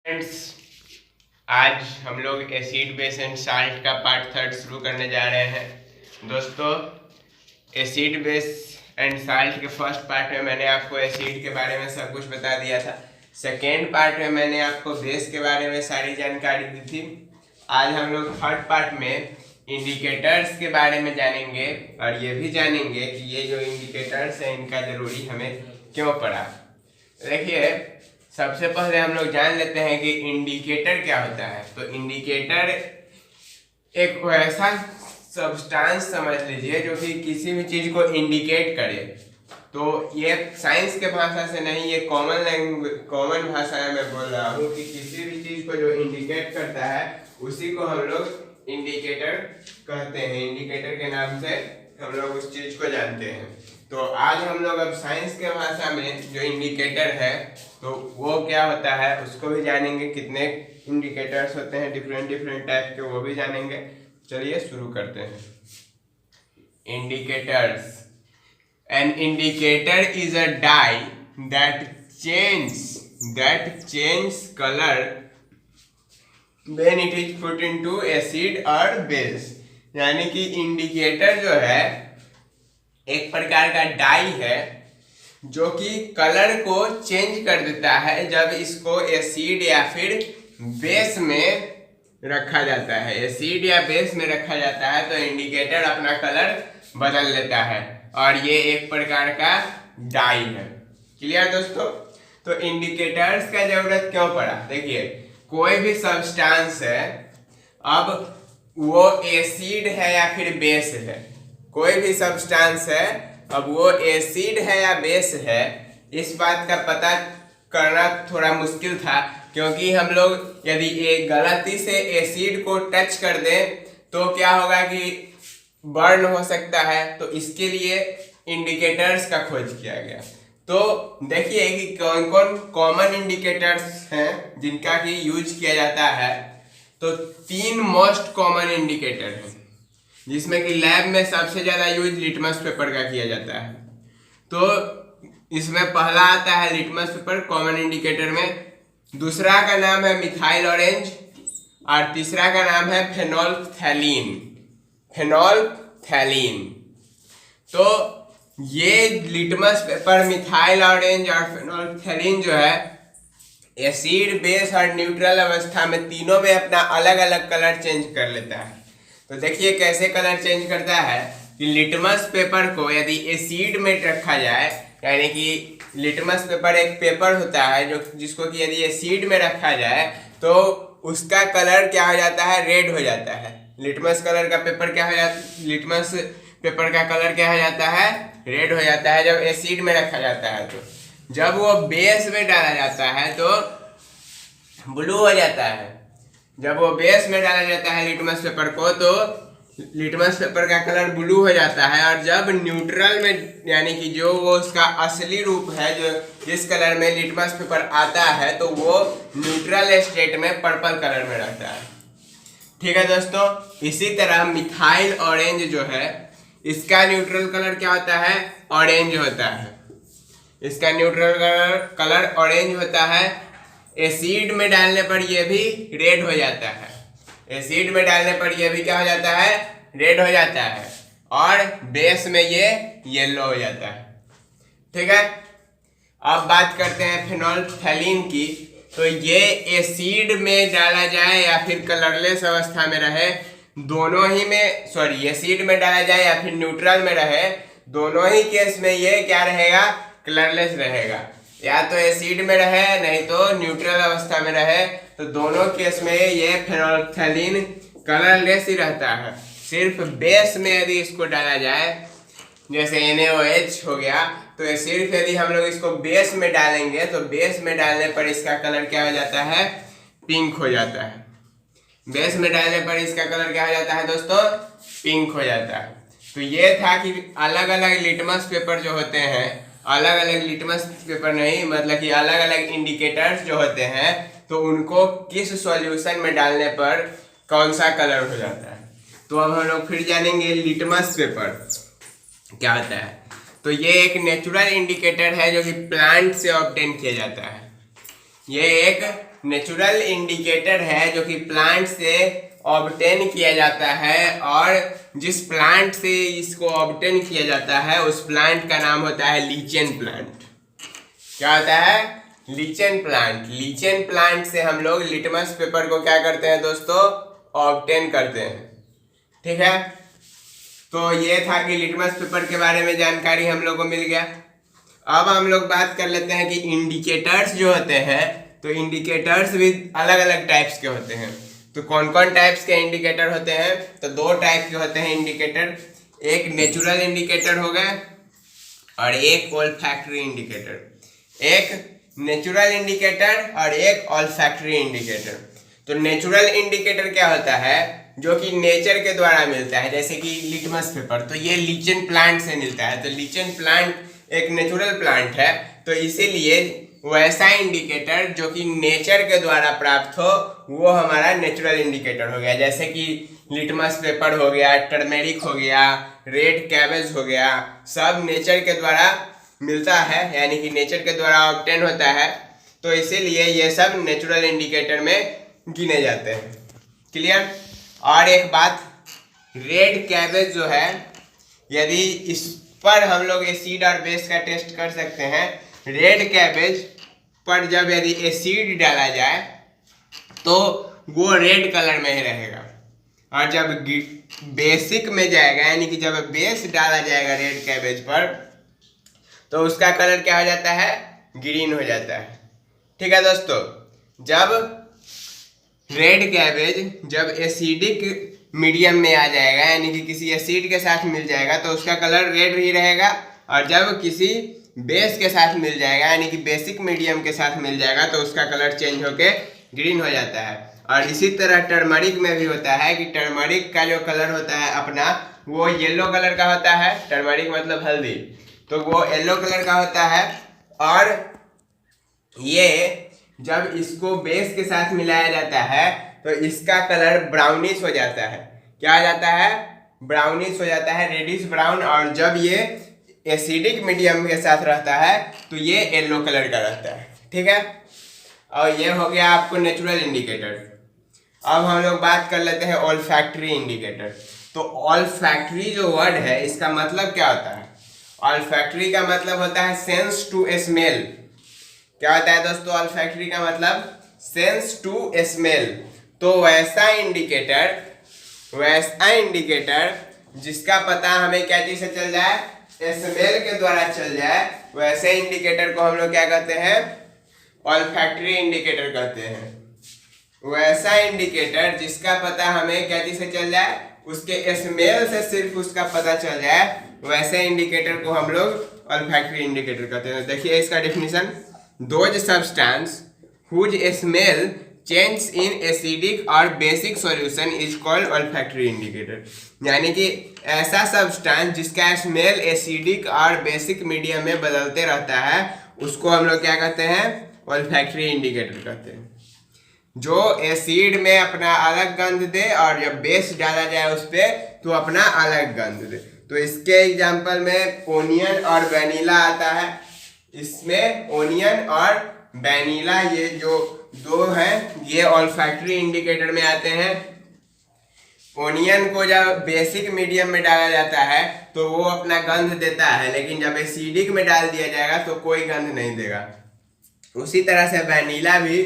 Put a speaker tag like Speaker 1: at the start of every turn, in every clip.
Speaker 1: Friends, आज हम लोग एसिड बेस एंड साल्ट का पार्ट 3 शुरू करने जा रहे हैं। दोस्तों, एसिड बेस एंड साल्ट के फर्स्ट पार्ट में मैंने आपको एसिड के बारे में सब कुछ बता दिया था। सेकेंड पार्ट में मैंने आपको बेस के बारे में सारी जानकारी दी थी। आज हम लोग थर्ड पार्ट में इंडिकेटर्स के बारे में जानेंगे और ये भी जानेंगे कि ये जो इंडिकेटर्स हैं इनका ज़रूरी हमें क्यों पड़ा। देखिए, सबसे पहले हम लोग जान लेते हैं कि इंडिकेटर क्या होता है। तो इंडिकेटर एक ऐसा सब्सटेंस समझ लीजिए जो कि किसी भी चीज को इंडिकेट करे। तो ये साइंस के भाषा से नहीं, ये कॉमन भाषा है। मैं बोल रहा हूँ कि किसी भी चीज को जो इंडिकेट करता है उसी को हम लोग इंडिकेटर कहते हैं। इंडिकेटर के नाम से हम लोग उस चीज को जानते हैं। तो आज हम लोग अब साइंस के भाषा में जो इंडिकेटर है तो वो क्या होता है उसको भी जानेंगे। कितने इंडिकेटर्स होते हैं डिफरेंट टाइप के, वो भी जानेंगे। चलिए शुरू करते हैं। Indicators. An indicator is a dye that change colour when it is put into acid और बेस। यानी कि इंडिकेटर जो है एक प्रकार का डाई है जो कि कलर को चेंज कर देता है जब इसको एसिड या फिर बेस में रखा जाता है। एसिड या बेस में रखा जाता है तो इंडिकेटर अपना कलर बदल लेता है और ये एक प्रकार का डाई है। क्लियर दोस्तों? तो इंडिकेटर्स का जरूरत क्यों पड़ा? देखिए, कोई भी सब्सटेंस है, अब वो एसिड है या फिर बेस है, कोई भी सब्सटेंस है, अब वो एसिड है या बेस है, इस बात का पता करना थोड़ा मुश्किल था। क्योंकि हम लोग यदि एक गलती से एसिड को टच कर दें तो क्या होगा कि बर्न हो सकता है। तो इसके लिए इंडिकेटर्स का खोज किया गया। तो देखिए कि कौन कौन कॉमन इंडिकेटर्स हैं जिनका कि यूज किया जाता है। तो 3 मोस्ट कॉमन इंडिकेटर हैं जिसमें कि लैब में सबसे ज्यादा यूज लिटमस पेपर का किया जाता है। तो इसमें पहला आता है लिटमस पेपर कॉमन इंडिकेटर में, दूसरा का नाम है मिथाइल ऑरेंज और तीसरा का नाम है फेनोल्फथैलीन। तो ये लिटमस पेपर, मिथाइल ऑरेंज और फेनोल्फथैलीन जो है एसिड, बेस और न्यूट्रल अवस्था में तीनों में अपना अलग अलग कलर चेंज कर लेता है। तो देखिए कैसे कलर चेंज करता है कि लिटमस पेपर को यदि एसिड में रखा जाए, यानी कि लिटमस पेपर एक पेपर होता है जो जिसको कि यदि एसिड में रखा जाए तो उसका कलर क्या हो जाता है? रेड हो जाता है। लिटमस पेपर का कलर क्या हो जाता है? रेड हो जाता है जब एसिड में रखा जाता है। तो जब वो बेस में डाला जाता है तो ब्लू हो जाता है। जब वो बेस में डाला जाता है लिटमस पेपर को तो लिटमस पेपर का कलर ब्लू हो जाता है। और जब न्यूट्रल में, यानी कि जो वो उसका असली रूप है, जो जिस कलर में लिटमस पेपर आता है, तो वो न्यूट्रल स्टेट में पर्पल कलर में रहता है। ठीक है दोस्तों, इसी तरह मिथाइल ऑरेंज जो है इसका न्यूट्रल कलर क्या होता है? ऑरेंज होता है। इसका न्यूट्रल कलर ऑरेंज होता है। एसिड में डालने पर यह भी रेड हो जाता है। एसिड में डालने पर यह भी क्या हो जाता है? रेड हो जाता है। और बेस में ये येलो हो जाता है। ठीक है, अब बात करते हैं फेनोल्फथैलीन की। तो ये एसिड में डाला जाए या फिर कलरलेस अवस्था में रहे, दोनों ही में, एसिड में डाला जाए या फिर न्यूट्रल में रहे, दोनों ही केस में ये क्या रहेगा? कलरलेस रहेगा। या तो एसिड में रहे नहीं तो न्यूट्रल अवस्था में रहे, तो दोनों केस में ये फेनोल्फथैलीन कलरलेस ही रहता है। सिर्फ बेस में यदि इसको डाला जाए, जैसे NaOH हो गया, तो सिर्फ यदि हम लोग इसको बेस में डालेंगे तो बेस में डालने पर इसका कलर क्या हो जाता है? पिंक हो जाता है। बेस में डालने पर इसका कलर क्या हो जाता है दोस्तों? पिंक हो जाता है। तो ये था कि अलग अलग लिटमस पेपर जो होते हैं, अलग अलग लिटमस पेपर नहीं, मतलब कि अलग अलग इंडिकेटर्स जो होते हैं, तो उनको किस सॉल्यूशन में डालने पर कौन सा कलर हो जाता है। तो अब हम लोग फिर जानेंगे लिटमस पेपर क्या होता है। तो ये एक नेचुरल इंडिकेटर है जो कि प्लांट से ऑब्टेन किया जाता है। ये एक नेचुरल इंडिकेटर है जो कि प्लांट से ऑब्टेन किया जाता है, और जिस प्लांट से इसको ऑब्टेन किया जाता है उस प्लांट का नाम होता है लीचेन प्लांट। क्या होता है? Lichen plant. लीचेन प्लांट से हम लोग लिटमस पेपर को क्या करते हैं दोस्तों? ऑब्टेन करते हैं। ठीक है, तो ये था कि लिटमस पेपर के बारे में जानकारी हम लोग को मिल गया। अब हम लोग बात कर लेते हैं कि इंडिकेटर्स जो होते हैं, तो इंडिकेटर्स भी अलग अलग टाइप्स के होते हैं। तो कौन कौन टाइप्स के इंडिकेटर होते हैं? तो दो टाइप के होते हैं इंडिकेटर, एक नेचुरल इंडिकेटर हो गए और एक ओल्फैक्टरी इंडिकेटर। एक नेचुरल इंडिकेटर और एक ओल्फैक्टरी इंडिकेटर। तो नेचुरल इंडिकेटर क्या होता है? जो कि नेचर के द्वारा मिलता है, जैसे कि लिटमस पेपर, तो ये लीचेन प्लांट से मिलता है। तो लीचेन प्लांट एक नेचुरल प्लांट है, तो इसीलिए वैसा इंडिकेटर जो कि नेचर के द्वारा प्राप्त हो वो हमारा नेचुरल इंडिकेटर हो गया। जैसे कि लिटमस पेपर हो गया, टर्मेरिक हो गया, रेड कैबेज हो गया, सब नेचर के द्वारा मिलता है, यानी कि नेचर के द्वारा ऑब्टेन होता है। तो इसीलिए ये सब नेचुरल इंडिकेटर में गिने जाते हैं। क्लियर? और एक बात, रेड कैबेज जो है, यदि इस पर हम लोग एसिड और बेस का टेस्ट कर सकते हैं। रेड कैबेज पर जब यदि एसिड डाला जाए तो वो रेड कलर में ही रहेगा, और जब बेसिक में जाएगा, यानी कि जब बेस डाला जाएगा रेड कैबेज पर, तो उसका कलर क्या हो जाता है? ग्रीन हो जाता है। ठीक है दोस्तों, जब रेड कैबेज जब एसिडिक मीडियम में आ जाएगा, यानी कि किसी एसिड के साथ मिल जाएगा, तो उसका कलर रेड ही रहेगा, और जब किसी बेस के साथ मिल जाएगा, यानी कि बेसिक मीडियम के साथ मिल जाएगा, तो उसका कलर चेंज होके ग्रीन हो जाता है। और इसी तरह टर्मरिक में भी होता है कि टर्मरिक का जो कलर होता है अपना, वो येलो कलर का होता है। टर्मरिक मतलब हल्दी, तो वो येलो कलर का होता है। और ये जब इसको बेस के साथ मिलाया जाता है तो इसका कलर ब्राउनिश हो जाता है। क्या हो जाता है? ब्राउनिश हो जाता है, रेडिश ब्राउन। और जब ये एसिडिक मीडियम के साथ रहता है तो ये येलो कलर का रहता है। ठीक है, और ये हो गया आपको नेचुरल इंडिकेटर। अब हम लोग बात कर लेते हैं ओल्फैक्टरी इंडिकेटर। तो ओल्फैक्टरी जो वर्ड है, इसका मतलब क्या होता है? ओल्फैक्टरी का मतलब होता है सेंस टू स्मेल। क्या होता है दोस्तों ओल्फैक्टरी का मतलब? Sense to smell. तो वैसा इंडिकेटर जिसका पता हमें क्या चीज से चल जाए? स्मेल के द्वारा चल जाए, वैसे इंडिकेटर को हम लोग क्या कहते हैं? ओल्फैक्टरी इंडिकेटर कहते हैं। वैसा इंडिकेटर जिसका पता हमें क्या चीज से चल जाए? उसके स्मेल से सिर्फ उसका पता चल जाए, वैसे इंडिकेटर को हम लोग ओल्फैक्टरी इंडिकेटर कहते हैं। देखिए इसका definition, those substance whose smell changes in acidic or basic solution is called olfactory indicator। यानी कि ऐसा सब्सटेंस जिसका स्मेल एसिडिक और बेसिक मीडियम में बदलते रहता है, उसको हम लोग क्या कहते हैं? ओल्फैक्टरी इंडिकेटर कहते हैं। जो एसिड में अपना अलग गंध दे और जब बेस डाला जाए उस पर तो अपना अलग गंध दे। तो इसके एग्जांपल में ओनियन और वैनिला आता है। इसमें ओनियन और वैनिला, ये जो दो हैं, ये ओल्फैक्टरी इंडिकेटर में आते हैं। ओनियन को जब बेसिक मीडियम में डाला जाता है तो वो अपना गंध देता है, लेकिन जब एसिडिक में डाल दिया जाएगा तो कोई गंध नहीं देगा। उसी तरह से वैनिला भी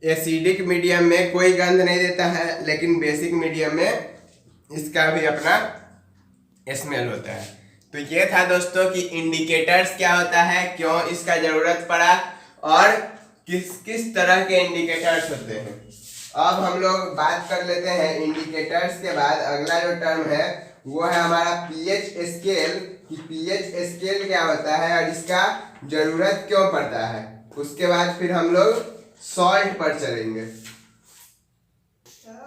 Speaker 1: एसिडिक मीडियम में कोई गंध नहीं देता है, लेकिन बेसिक मीडियम में इसका भी अपना स्मेल होता है। तो ये था दोस्तों कि इंडिकेटर्स क्या होता है, क्यों इसका जरूरत पड़ा, और किस किस तरह के इंडिकेटर्स होते हैं। अब हम लोग बात कर लेते हैं इंडिकेटर्स के बाद अगला जो टर्म है वो है हमारा पीएच स्केल। कि पीएच स्केल क्या होता है और इसका जरूरत क्यों पड़ता है। उसके बाद फिर हम लोग सॉल्ट पर चलेंगे।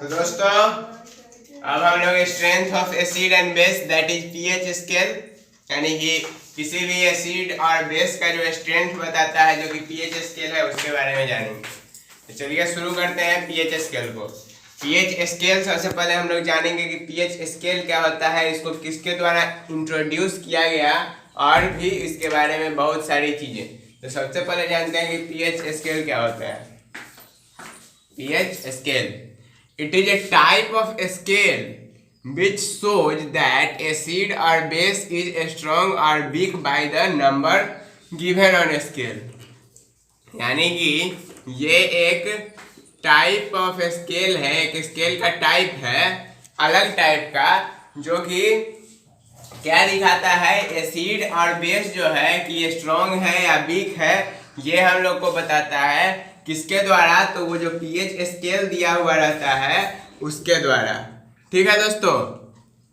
Speaker 1: तो दोस्तों अब हम लोग strength of acid and base, that is pH scale, यानी कि किसी भी एसिड और बेस का जो स्ट्रेंथ बताता है, जो कि पीएच स्केल है, उसके बारे में जानेंगे। तो चलिए शुरू करते हैं पीएच स्केल को। पीएच स्केल सबसे पहले हम लोग जानेंगे कि पीएच स्केल क्या होता है, इसको किसके द्वारा इंट्रोड्यूस किया गया, और भी इसके बारे में बहुत सारी चीजें। तो सबसे पहले जानते हैं कि पीएच स्केल क्या होता है। pH scale. It is a type of scale which shows that acid or base is strong or weak by the number given on a scale. यानी कि ये एक टाइप ऑफ स्केल है, एक स्केल का टाइप है, अलग टाइप का, जो कि क्या दिखाता है, एसिड और बेस जो है कि स्ट्रॉन्ग है या वीक है, ये हम लोग को बताता है। किसके द्वारा? तो वो जो पीएच स्केल दिया हुआ रहता है उसके द्वारा। ठीक है दोस्तों,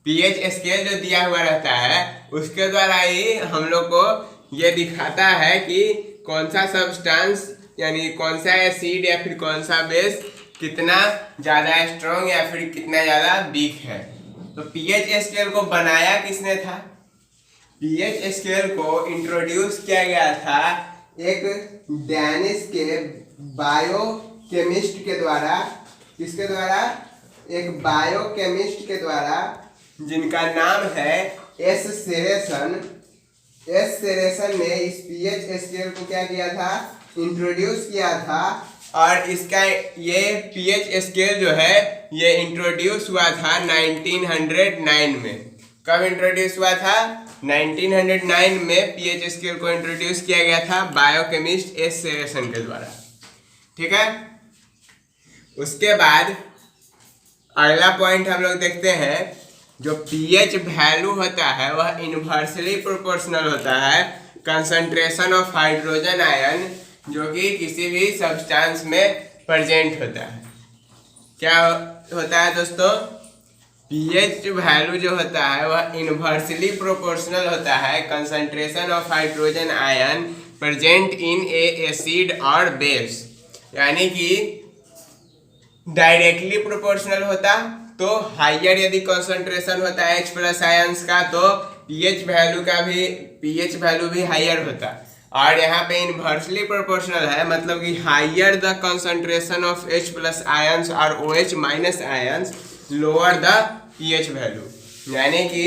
Speaker 1: पीएच स्केल जो दिया हुआ रहता है उसके द्वारा ही हम लोग को ये दिखाता है कि कौन सा सब्सटेंस यानी कौन सा एसिड या फिर कौन सा बेस कितना ज़्यादा स्ट्रॉन्ग या फिर कितना ज़्यादा वीक है। तो पीएच स्केल को बनाया किसने था? पीएच स्केल को इंट्रोड्यूस किया गया था एक डैनिश के बायोकेमिस्ट के द्वारा। किसके द्वारा? एक बायोकेमिस्ट के द्वारा, जिनका नाम है एस सेरेसन। एस सेरेसन ने इस पीएच स्केल को क्या किया था? इंट्रोड्यूस किया था। और इसका ये पीएच स्केल जो है ये इंट्रोड्यूस हुआ था 1909 में। कब इंट्रोड्यूस हुआ था? 1909 में पीएच स्केल को इंट्रोड्यूस किया गया था बायोकेमिस्ट एस सेरेसन के द्वारा। ठीक है, उसके बाद अगला पॉइंट हम लोग देखते हैं। जो पीएच वैल्यू होता है वह इनवर्सली प्रोपोर्शनल होता है कंसंट्रेशन ऑफ हाइड्रोजन आयन, जो कि किसी भी सब्सटेंस में प्रेजेंट होता है। क्या होता है दोस्तों? पीएच वैल्यू जो होता है वह इनवर्सली प्रोपोर्शनल होता है concentration of hydrogen ion present in A acid और बेस। यानी कि डायरेक्टली प्रोपोर्शनल होता तो हाइयर यदि कंसंट्रेशन होता है H प्लस आयंस का तो पीएच वैल्यू भी हाइयर होता। और यहाँ पे इनवर्सली प्रोपोर्शनल है, मतलब कि higher the concentration of H plus ions और OH minus ions lower the pH value. यानी कि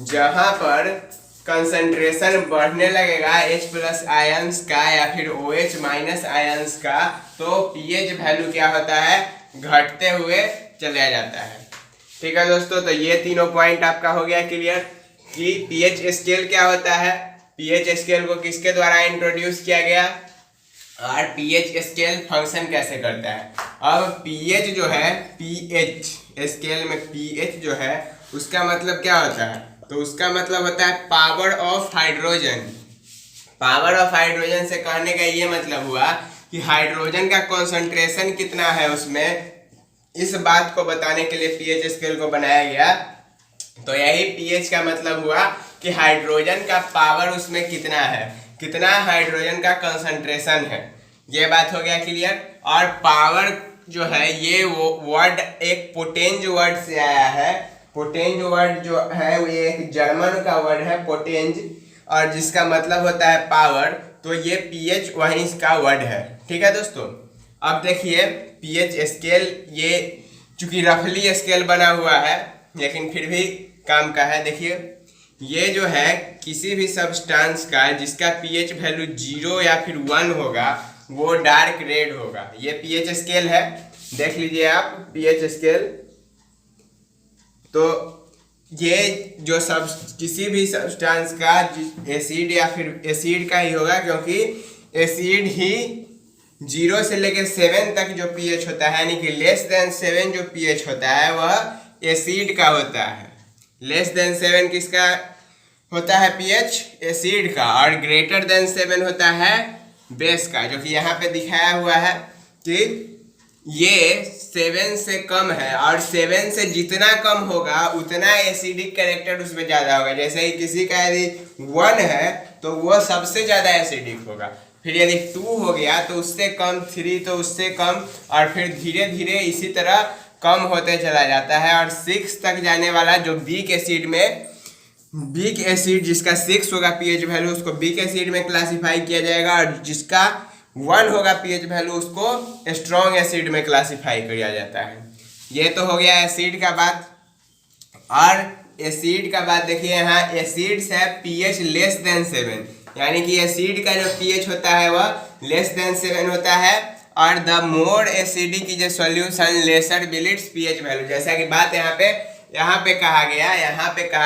Speaker 1: जहाँ पर कंसंट्रेशन बढ़ने लगेगा H प्लस आयंस का या फिर OH माइनस आयंस का, तो पीएच वैल्यू क्या होता है? घटते हुए चला जाता है। ठीक है दोस्तों, तो ये तीनों पॉइंट आपका हो गया क्लियर कि पीएच स्केल क्या होता है, पीएच स्केल को किसके द्वारा इंट्रोड्यूस किया गया और पीएच स्केल फंक्शन कैसे करता है। अब पीएच जो है, पीएच स्केल में पीएच जो है उसका मतलब क्या होता है? तो उसका मतलब होता है power of hydrogen. Power of hydrogen से कहने का ये मतलब हुआ कि हाइड्रोजन का कॉन्सेंट्रेशन कितना है उसमें, इस बात को बताने के लिए पीएच स्केल को बनाया गया। तो यही पीएच का मतलब हुआ कि हाइड्रोजन का पावर उसमें कितना है, कितना हाइड्रोजन का कंसंट्रेशन है। ये बात हो गया क्लियर। और पावर जो है ये वो वर्ड एक पोटेंज वर्ड से आया है। पोटेंज वर्ड जो है वो एक जर्मन का वर्ड है पोटेंज, और जिसका मतलब होता है पावर। तो ये पीएच वहीं इसका वर्ड है। ठीक है दोस्तों, अब देखिए पीएच स्केल ये चूंकि रफली स्केल बना हुआ है लेकिन फिर भी काम का है। देखिए ये जो है किसी भी सब्सटेंस का जिसका पीएच वैल्यू 0 या फिर 1 होगा वो डार्क रेड होगा। ये पीएच स्केल है, देख लीजिए आप पीएच स्केल। तो ये जो किसी भी सब्सटेंस का एसिड या फिर एसिड का ही होगा, क्योंकि एसिड ही 0 से लेकर 7 तक जो पीएच होता है, यानी कि लेस देन 7 जो पीएच होता है वह एसिड का होता है। लेस देन 7 किसका होता है? पीएच एसिड का। और ग्रेटर देन 7 होता है बेस का, जो कि यहाँ पे दिखाया हुआ है कि ये 7 से कम है। और 7 से जितना कम होगा उतना एसिडिक कैरेक्टर उसमें ज़्यादा होगा। जैसे ही किसी का यदि 1 है तो वो सबसे ज़्यादा एसिडिक होगा, फिर यदि 2 हो गया तो उससे कम, 3 तो उससे कम, और फिर धीरे धीरे इसी तरह कम होते चला जाता है। और 6 तक जाने वाला जो वीक एसिड में, वीक एसिड जिसका 6 होगा पीएच वैल्यू उसको वीक एसिड में क्लासिफाई किया जाएगा, और जिसका 1 होगा पीएच वैल्यू उसको स्ट्रॉन्ग एसिड में क्लासिफाई किया जाता है। ये तो हो गया एसिड का बात। और एसिड का बात देखिए, यहाँ एसिड्स है पीएच लेस देन 7, यानी कि एसिड का जो पीएच होता है वह लेस देन 7 होता है। और the more acidic is a solution laser will it's pH value. जैसा कि बात यहाँ पे कहा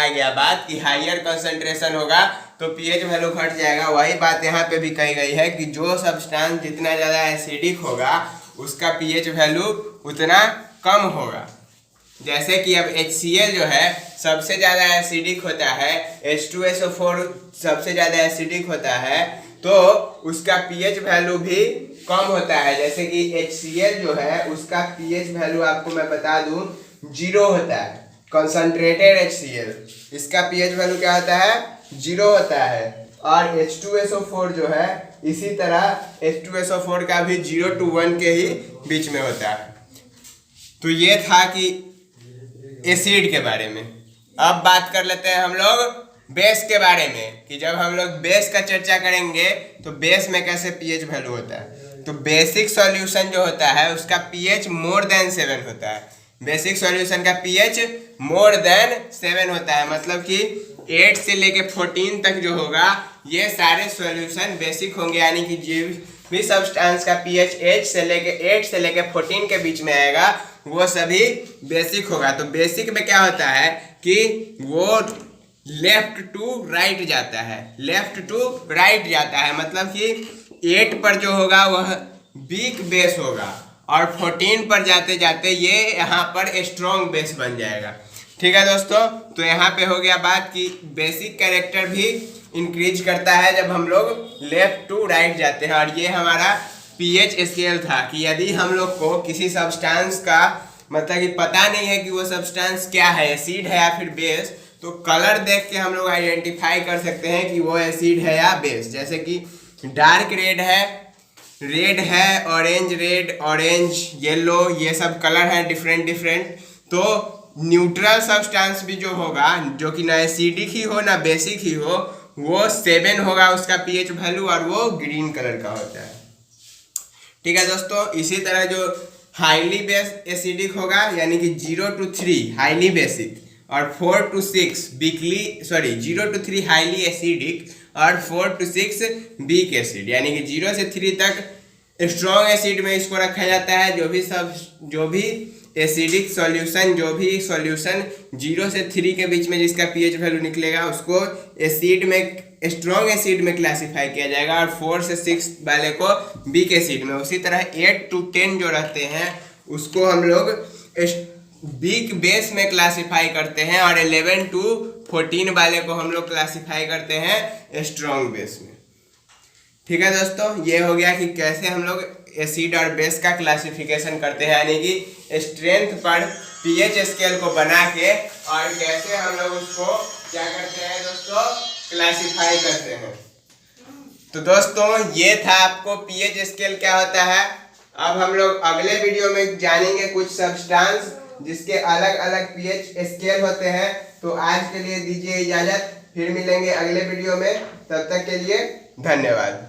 Speaker 1: गया बात कि हायर कंसंट्रेशन होगा तो पीएच वैल्यू घट जाएगा। वही बात यहाँ पे भी कही गई है कि जो सब्सटेंस जितना ज़्यादा एसिडिक होगा उसका पीएच वैल्यू उतना कम होगा। जैसे कि अब HCl जो है सबसे ज़्यादा एसिडिक होता है, H2SO4 सबसे ज़्यादा एसिडिक होता है, तो उसका पीएच वैल्यू भी कम होता है। जैसे कि HCl जो है उसका पीएच वैल्यू आपको मैं बता दूं 0 होता है, कंसंट्रेटेड HCl, इसका पीएच वैल्यू क्या होता है 0 होता है। और H2SO4 जो है इसी तरह H2SO4 का भी 0 to 1 के ही बीच में होता है। तो ये था कि एसिड के बारे में। अब बात कर लेते हैं हम लोग बेस के बारे में कि जब हम लोग बेस का चर्चा करेंगे तो बेस में कैसे पीएच वैल्यू होता है। तो बेसिक सॉल्यूशन जो होता है उसका पीएच मोर देन 7 होता है। बेसिक सॉल्यूशन का पीएच मोर देन 7 होता है, मतलब कि 8 से लेके 14 तक जो होगा ये सारे सॉल्यूशन बेसिक होंगे, यानी कि जो भी सब्सटेंस का पीएच 8 से लेके 14 के बीच में आएगा वो सभी बेसिक होगा। तो बेसिक में क्या होता है कि वो लेफ्ट टू राइट जाता है, मतलब कि 8 पर जो होगा वह वीक बेस होगा और 14 पर जाते जाते ये यहाँ पर स्ट्रॉन्ग बेस बन जाएगा। ठीक है दोस्तों, तो यहाँ पे हो गया बात कि बेसिक कैरेक्टर भी इंक्रीज करता है जब हम लोग लेफ्ट टू राइट जाते हैं। और ये हमारा पीएच स्केल था कि यदि हम लोग को किसी सब्सटेंस का मतलब कि पता नहीं है कि वो सब्सटेंस क्या है, एसिड है या फिर बेस, तो कलर देख के हम लोग आइडेंटिफाई कर सकते हैं कि वो एसिड है या बेस। जैसे कि डार्क रेड है, ऑरेंज रेड, ऑरेंज येलो, ये सब कलर हैं डिफरेंट। तो न्यूट्रल सब्सटेंस भी जो होगा, जो कि ना एसिडिक ही हो ना बेसिक ही हो, वो 7 होगा उसका पीएच वैल्यू और वो ग्रीन कलर का होता है। ठीक है दोस्तों, इसी तरह जो हाईली बेस एसिडिक होगा यानी कि 0 to 3 हाईली बेसिक और 4 to 6 0 to 3 हाईली एसिडिक और 4 to 6 वीक एसिड, यानी कि 0 से 3 तक स्ट्रॉन्ग एसिड में इसको रखा जाता है। जो भी एसिडिक सॉल्यूशन 0 से 3 के बीच में जिसका पीएच वैल्यू निकलेगा उसको एसिड में स्ट्रॉन्ग एसिड में क्लासिफाई किया जाएगा और 4 से 6 वाले को वीक एसिड में। उसी तरह 8 to 10 जो रहते हैं उसको हम लोग वीक बेस में क्लासिफाई करते हैं और 11 to 14 वाले को हम लोग क्लासिफाई करते हैं स्ट्रॉन्ग बेस में। ठीक है दोस्तों, ये हो गया कि कैसे हम लोग एसिड और बेस का क्लासिफिकेशन करते हैं, यानी कि स्ट्रेंथ पर पीएच स्केल को बना के और कैसे हम लोग उसको क्या करते हैं दोस्तों क्लासिफाई करते हैं। तो दोस्तों ये था आपको पीएच स्केल क्या होता है। अब हम लोग अगले वीडियो में जानेंगे कुछ सब्सटेंस जिसके अलग अलग पीएच स्केल होते हैं। तो आज के लिए दीजिए इजाजत, फिर मिलेंगे अगले वीडियो में, तब तक के लिए धन्यवाद।